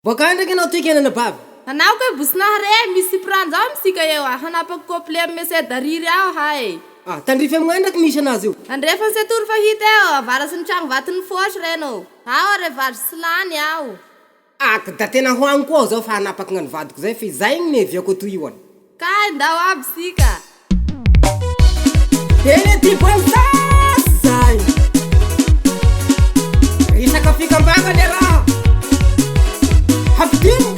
Wakanda kena tikena na bab. Hanao kay busna hare misi pranzam sika eo hanapag kople mese dariri ao hai. Tandrifa mangana misy anazy io. Andrefa se tur fahita eo varasin tragno vatiny fosh reno. Ao re var slany ao. Da tena hoagny koa zao fa hanapaky gnany vadiko zay fi zay gny neviako toy io. Kai ndao aby sika. Tene ty sasay. Isaka fikambagna le raha. Hapitino.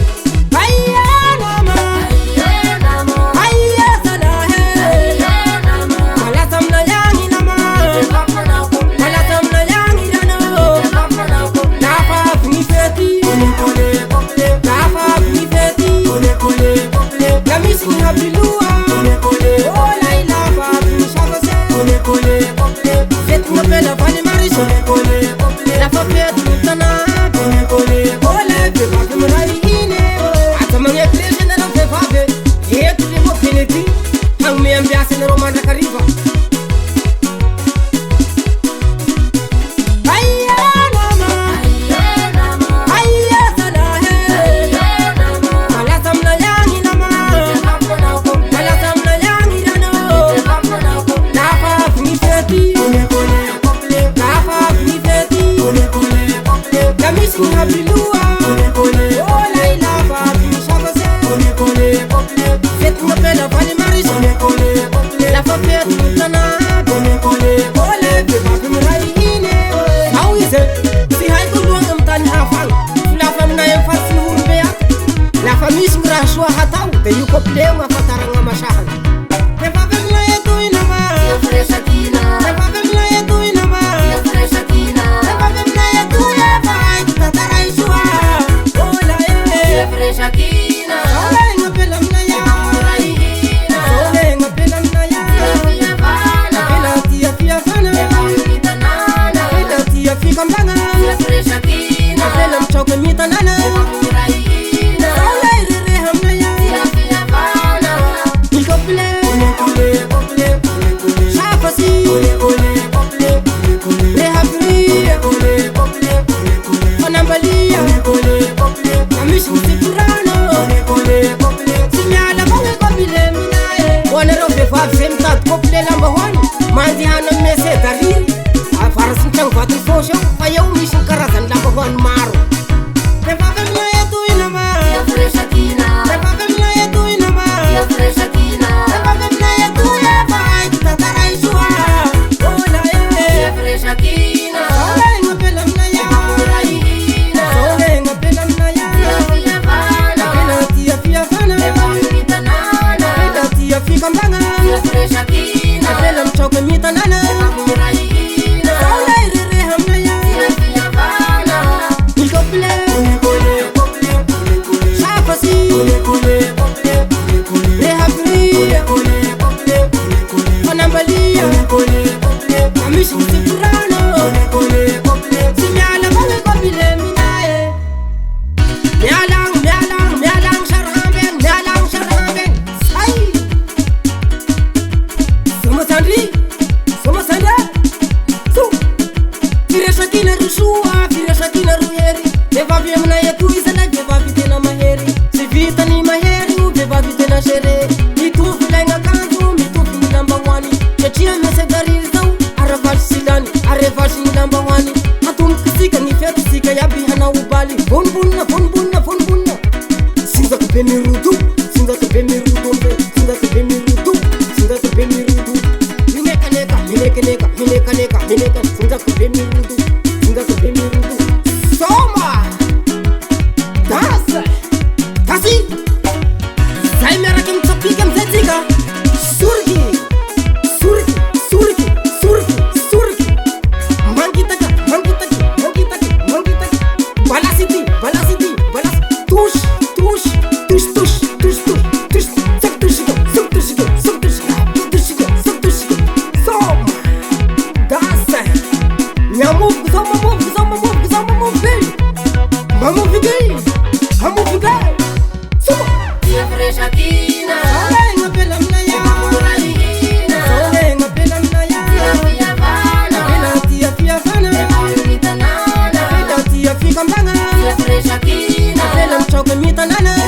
Fa eo misy karazany lambahoany maro. ataoko mitanana